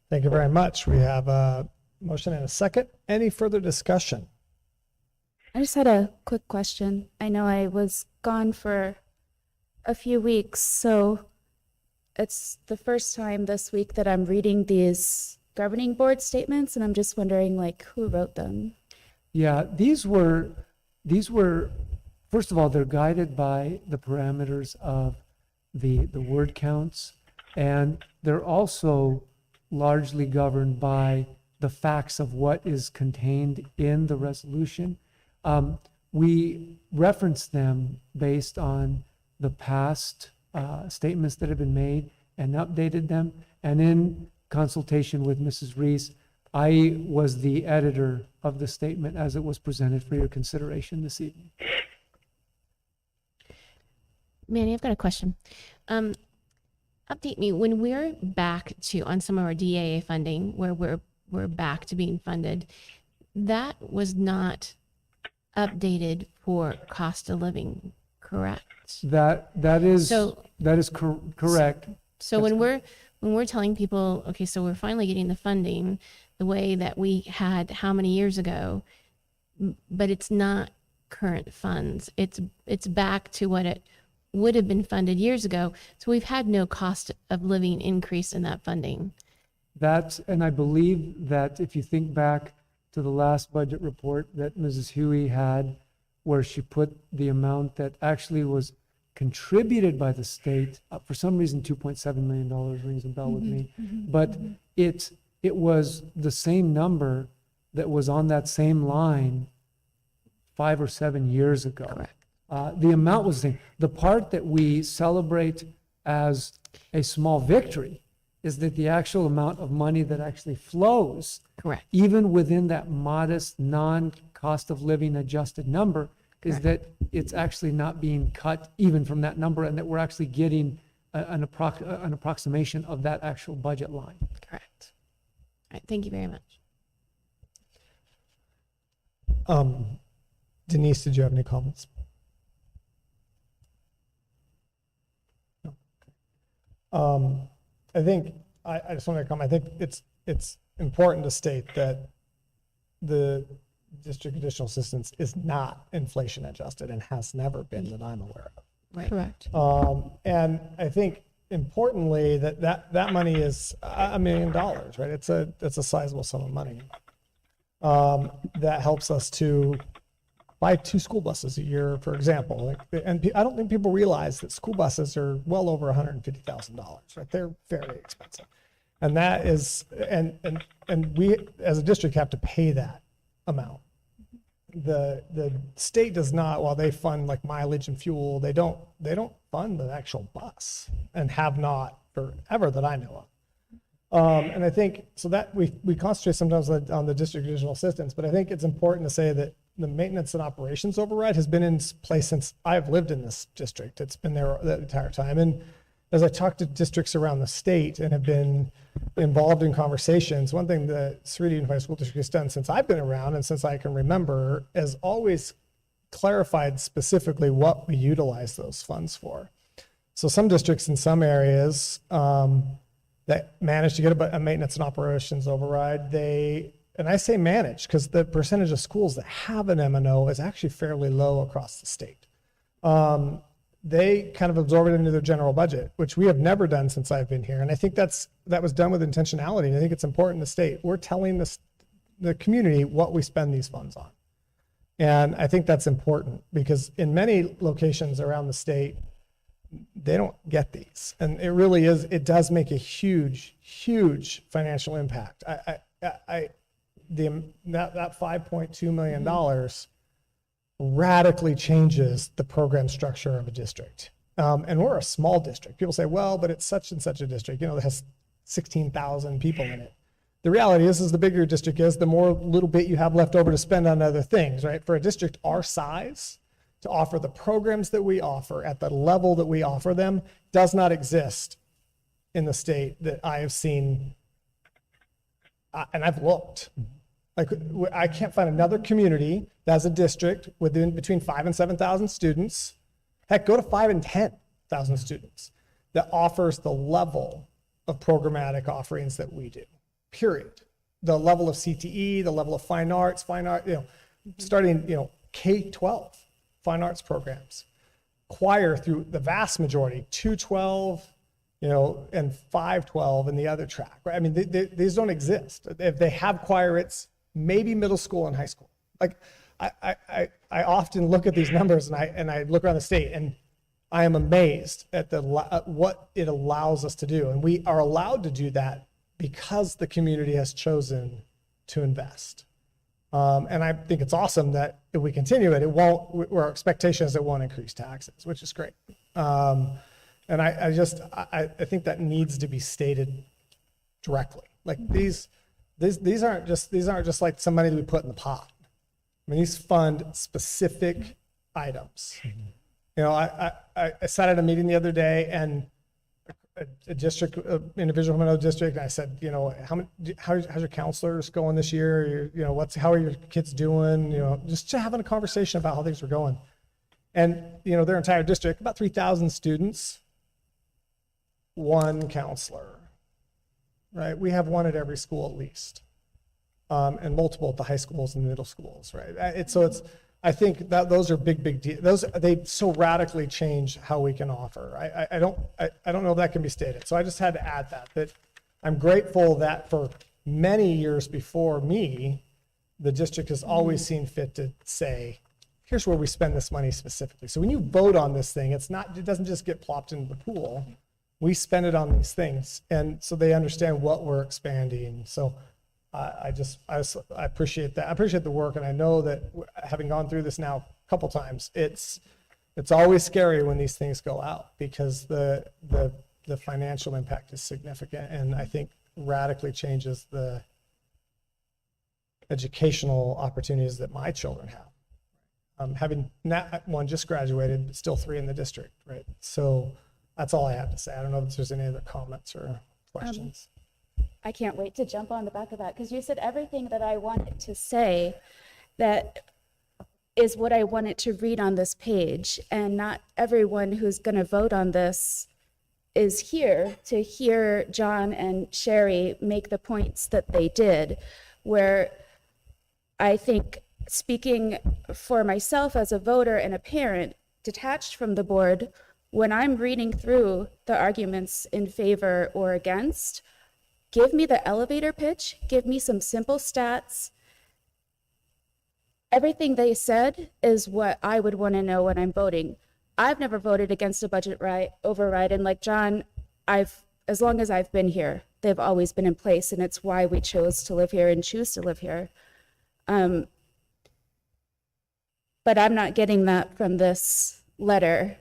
Thank you very much. We have a motion and a second. Any further discussion? I just had a quick question. I know I was gone for a few weeks, so it's the first time this week that I'm reading these governing board statements, and I'm just wondering, like, who wrote them? Yeah, these were, first of all, they're guided by the parameters of the word counts, and they're also largely governed by the facts of what is contained in the resolution. We reference them based on the past statements that have been made and updated them. And in consultation with Mrs. Reese, I was the editor of the statement as it was presented for your consideration this evening. Manny, I've got a question. Update me when we're back to on some of our DAA funding, where we're back to being funded. That was not updated for cost of living, correct? That is correct. So when we're telling people, okay, so we're finally getting the funding the way that we had how many years ago, but it's not current funds. It's back to what it would have been funded years ago. So we've had no cost of living increase in that funding. And I believe that if you think back to the last budget report that Mrs. Huey had, where she put the amount that actually was contributed by the state, for some reason $2.7 million rings a bell with me, but it was the same number that was on that same line 5 or 7 years ago. Correct. The amount was the same. The part that we celebrate as a small victory is that the actual amount of money that actually flows, Correct. even within that modest non-cost of living adjusted number, is Correct. that it's actually not being cut even from that number, and that we're actually getting an approximation of that actual budget line. Correct. All right. Thank you very much. Denise, did you have any comments? No. I think, I just want to comment, I think it's important to state that the district additional assistance is not inflation adjusted and has never been that I'm aware of. Right. Correct. And I think importantly that money is $1 million, right? It's a sizable sum of money. That helps us to buy 2 school buses a year, for example. And I don't think people realize that school buses are well over $150,000, right? They're very expensive. And that is, and we as a district have to pay that amount. The state does not, while they fund like mileage and fuel, they don't fund the actual bus and have not forever that I know of. And I think, so that we concentrate sometimes on the district additional assistance, but I think it's important to say that the maintenance and operations override has been in place since I've lived in this district. It's been there the entire time. And as I talk to districts around the state and have been involved in conversations, one thing the Sahuarita Unified School District has done since I've been around and since I can remember is always clarified specifically what we utilize those funds for. So some districts in some areas that managed to get a maintenance and operations override, and I say manage because the percentage of schools that have an M&O is actually fairly low across the state. They kind of absorb it into their general budget, which we have never done since I've been here. And I think that was done with intentionality. And I think it's important to state, we're telling the community what we spend these funds on. And I think that's important because in many locations around the state, they don't get these. And it really is, it does make a huge, huge financial impact. That $5.2 million radically changes the program structure of a district. And we're a small district. People say, well, but it's such and such a district, that has 16,000 people in it. The reality is the bigger your district is, the more little bit you have left over to spend on other things, right? For a district our size, to offer the programs that we offer at the level that we offer them does not exist in the state that I have seen. And I've looked. Like, I can't find another community that has a district between 5,000 and 7,000 students. Heck, go to 5,000 and 10,000 students that offers the level of programmatic offerings that we do, period. The level of CTE, the level of fine arts, starting, K-12 fine arts programs, choir through the vast majority, 212, and 512 in the other track, right? I mean, these don't exist. If they have choir, it's maybe middle school and high school. Like, I often look at these numbers and I look around the state and I am amazed at what it allows us to do. And we are allowed to do that because the community has chosen to invest. And I think it's awesome that if we continue it, our expectation is it won't increase taxes, which is great. And I think that needs to be stated directly. Like these aren't just like some money that we put in the pot. I mean, these fund specific items. I sat at a meeting the other day and a district, individual from another district, and I said, how's your counselors going this year? How are your kids doing? Just having a conversation about how things were going. And, their entire district, about 3,000 students, one counselor, right? We have one at every school at least, and multiple at the high schools and middle schools, right? I think that those are big deals. They so radically change how we can offer. I don't know if that can be stated. So I just had to add that I'm grateful that for many years before me, the district has always seen fit to say, here's where we spend this money specifically. So when you vote on this thing, it doesn't just get plopped into the pool. We spend it on these things. And so they understand what we're expanding. So I appreciate that. I appreciate the work. And I know that having gone through this now a couple times, it's always scary when these things go out because the financial impact is significant. And I think radically changes the educational opportunities that my children have. Having not one just graduated, but still 3 in the district, right? So that's all I have to say. I don't know if there's any other comments or questions. I can't wait to jump on the back of that because you said everything that I wanted to say, that is what I want it to read on this page. And not everyone who's going to vote on this is here to hear John and Sherry make the points that they did, where I think, speaking for myself as a voter and a parent detached from the board, when I'm reading through the arguments in favor or against, give me the elevator pitch, give me some simple stats. Everything they said is what I would want to know when I'm voting. I've never voted against a budget override, and like John, as long as I've been here, they've always been in place, and it's why we chose to live here and choose to live here. But I'm not getting that from this letter,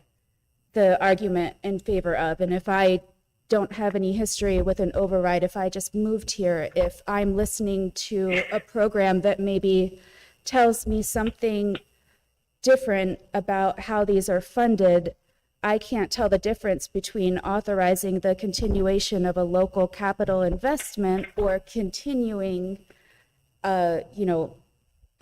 the argument in favor of. And if I don't have any history with an override, if I just moved here, if I'm listening to a program that maybe tells me something different about how these are funded, I can't tell the difference between authorizing the continuation of a local capital investment or continuing, a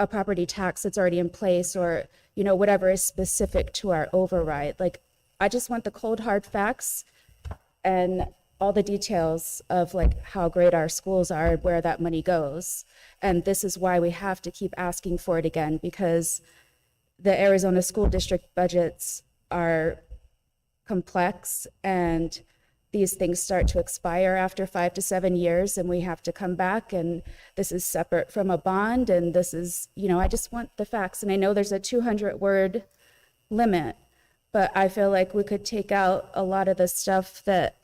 property tax that's already in place, or, whatever is specific to our override. Like, I just want the cold hard facts and all the details of like how great our schools are and where that money goes. And this is why we have to keep asking for it again, because the Arizona school district budgets are complex, and these things start to expire after 5 to 7 years, and we have to come back, and this is separate from a bond, and this is, I just want the facts. And I know there's a 200-word limit, but I feel like we could take out a lot of the stuff that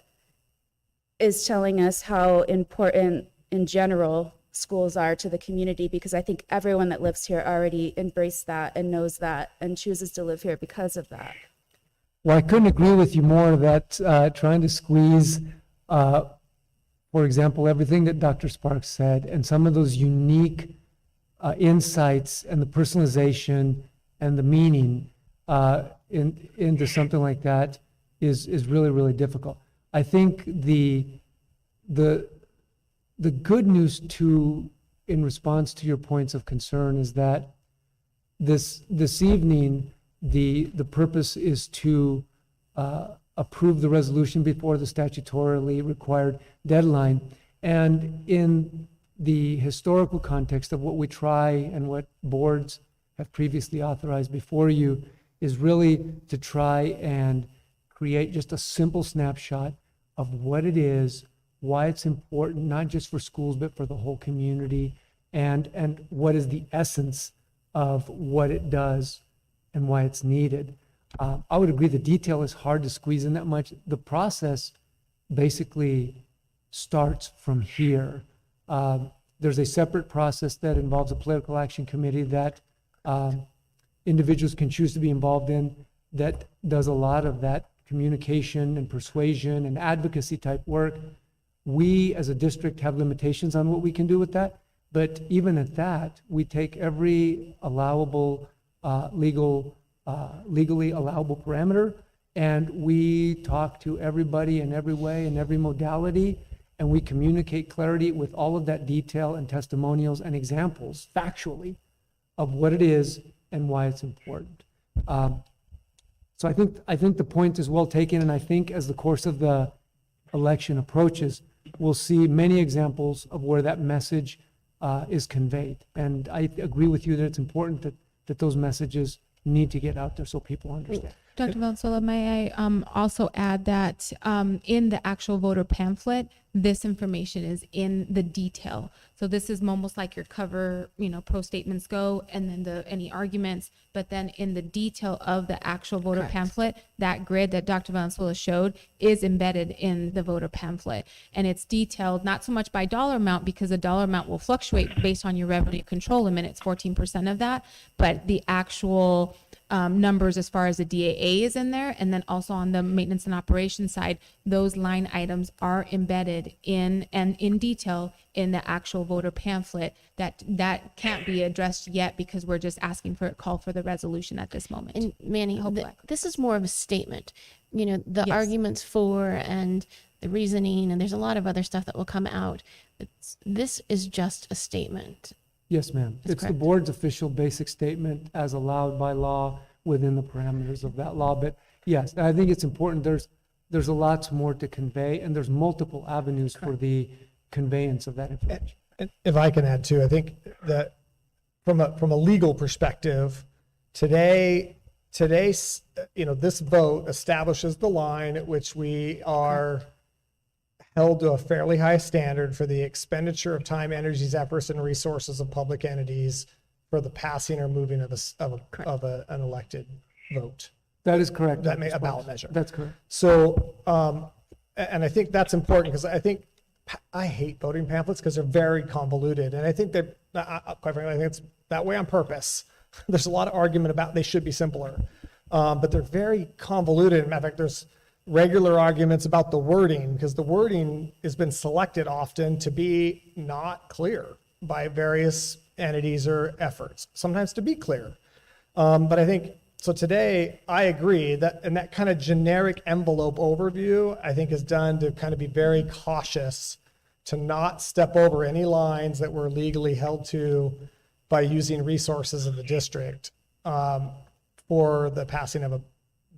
is telling us how important in general schools are to the community, because I think everyone that lives here already embraced that and knows that and chooses to live here because of that. Well, I couldn't agree with you more that trying to squeeze, for example, everything that Dr. Sparks said and some of those unique insights and the personalization and the meaning into something like that is really, really difficult. I think the good news in response to your points of concern is that this evening, the purpose is to approve the resolution before the statutorily required deadline. And in the historical context of what we try and what boards have previously authorized before you is really to try and create just a simple snapshot of what it is, why it's important, not just for schools, but for the whole community, and what is the essence of what it does and why it's needed. I would agree the detail is hard to squeeze in that much. The process basically starts from here. There's a separate process that involves a political action committee that individuals can choose to be involved in, that does a lot of that communication and persuasion and advocacy type work. We as a district have limitations on what we can do with that, but even at that, we take every allowable legally allowable parameter, and we talk to everybody in every way, in every modality, and we communicate clarity with all of that detail and testimonials and examples factually of what it is and why it's important. So I think the point is well taken, and I think as the course of the election approaches, we'll see many examples of where that message is conveyed. And I agree with you that it's important that those messages need to get out there so people understand. Dr. Valenzuela, may I also add that in the actual voter pamphlet, this information is in the detail. So this is almost like your cover, pro statements go, and then any arguments, but then in the detail of the actual voter Correct. pamphlet, that grid that Dr. Valenzuela showed is embedded in the voter pamphlet. And it's detailed not so much by dollar amount, because the dollar amount will fluctuate based on your revenue control limit. It's 14% of that, but the actual numbers as far as the DAA is in there, and then also on the maintenance and operations side, those line items are embedded in detail in the actual voter pamphlet. That can't be addressed yet because we're just asking for a call for the resolution at this moment. And Manny, this is more of a statement. The Yes. arguments for and the reasoning, and there's a lot of other stuff that will come out. This is just a statement. Yes, ma'am. That's It's the correct. board's official basic statement as allowed by law within the parameters of that law. But yes, I think it's important. There's a lot more to convey, and there's multiple avenues for the conveyance of that information. And if I can add too, I think that from a legal perspective, today's, this vote establishes the line at which we are held to a fairly high standard for the expenditure of time, energies, efforts, and resources of public entities for the passing or moving of an elected vote. That is correct. That Dr. a ballot Sparks. measure. That's correct. So, and I think that's important because I think I hate voting pamphlets because they're very convoluted. And I think that, quite frankly, I think it's that way on purpose. There's a lot of argument about they should be simpler, but they're very convoluted. In fact, there's regular arguments about the wording because the wording has been selected often to be not clear by various entities or efforts, sometimes to be clear. But I think, so today I agree that, and that kind of generic envelope overview, I think is done to kind of be very cautious to not step over any lines that we're legally held to by using resources of the district for the passing of a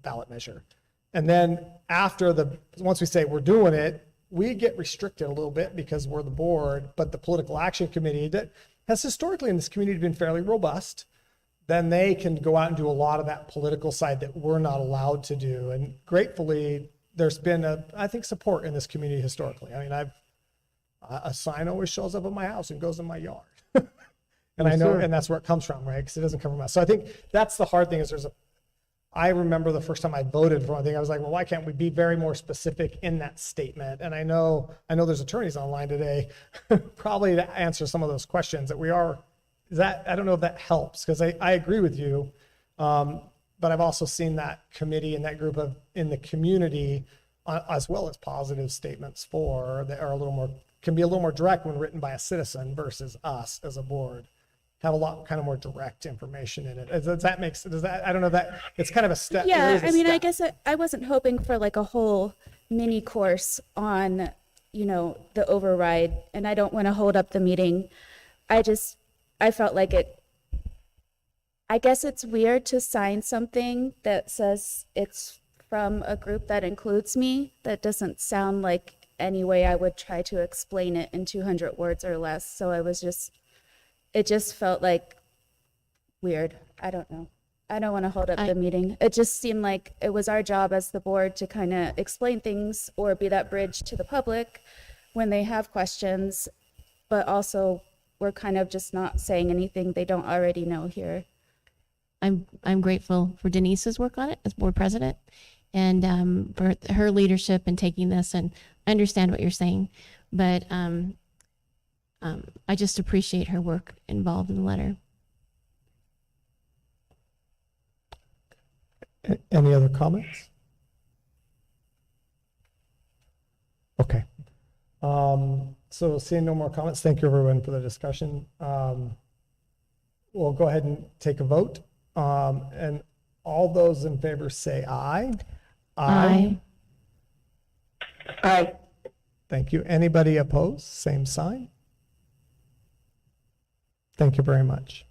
ballot measure. And then once we say we're doing it, we get restricted a little bit because we're the board, but the political action committee that has historically in this community been fairly robust, then they can go out and do a lot of that political side that we're not allowed to do. And gratefully, there's been I think support in this community historically. I mean, a sign always shows up at my house and goes in my yard. And Yes, I know, sir. and that's where it comes from, right? Because it doesn't come from us. So I think that's the hard thing is I remember the first time I voted for one thing, I was like, well, why can't we be very more specific in that statement? And I know there's attorneys online today probably to answer some of those questions that I don't know if that helps because I agree with you. But I've also seen that committee and that group in the community as well as positive statements that are can be a little more direct when written by a citizen versus us as a board. Have a lot kind of more direct information in it. Does that make sense? I don't know that it's kind of a step. there Yeah, is a I mean, I step. guess I wasn't hoping for like a whole mini course on, the override, and I don't want to hold up the meeting. I felt like I guess it's weird to sign something that says it's from a group that includes me. That doesn't sound like any way I would try to explain it in 200 words or less. So it just felt like weird. I don't know. I don't want to hold up the meeting. It just seemed like it was our job as the board to kind of explain things or be that bridge to the public when they have questions, but also we're kind of just not saying anything they don't already know here. I'm grateful for Denise's work on it as board president and for her leadership in taking this. And I understand what you're saying, but I just appreciate her work involved in the letter. Any other comments? Okay. So seeing no more comments, thank you everyone for the discussion. We'll go ahead and take a vote. And all those in favor say aye. Aye. Aye. Thank you. Anybody opposed? Same sign. Thank you very much.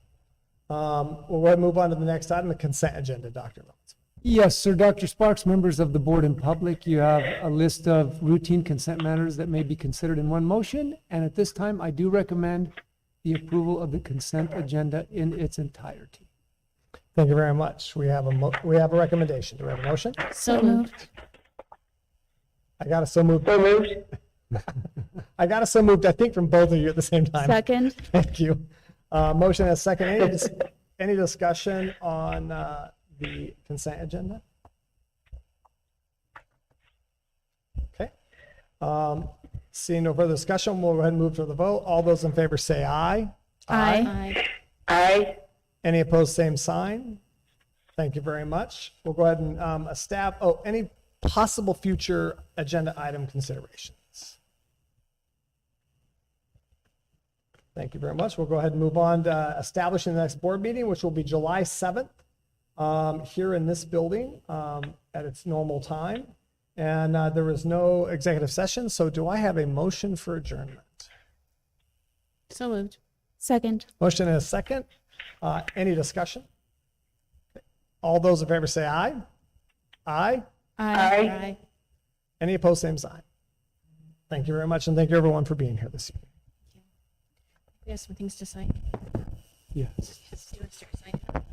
We'll go ahead and move on to the next item, the consent agenda, Dr. Lutz. Yes, sir. Dr. Sparks, members of the board and public, you have a list of routine consent matters that may be considered in one motion. And at this time, I do recommend the approval of the consent agenda in its entirety. Thank you very much. We have a recommendation. Do we have a motion? So moved. I got a so moved. So moved. I got a so moved, I think, from both of you at the same time. Second? Thank you. Motion as second. Any discussion on the consent agenda? Okay. Seeing no further discussion, we'll go ahead and move to the vote. All those in favor say aye. Aye. Aye. Any opposed, same sign. Thank you very much. We'll go ahead and any possible future agenda item considerations? Thank you very much. We'll go ahead and move on to establishing the next board meeting, which will be July 7th here in this building at its normal time. And there is no executive session. So do I have a motion for adjournment? So moved. Second. Motion and a second. Any discussion? All those in favor say aye. Aye. Aye. Any opposed, same sign. Thank you very much, and thank you everyone for being here this evening. We have some things to sign. Yes. Yes, do you want to start signing?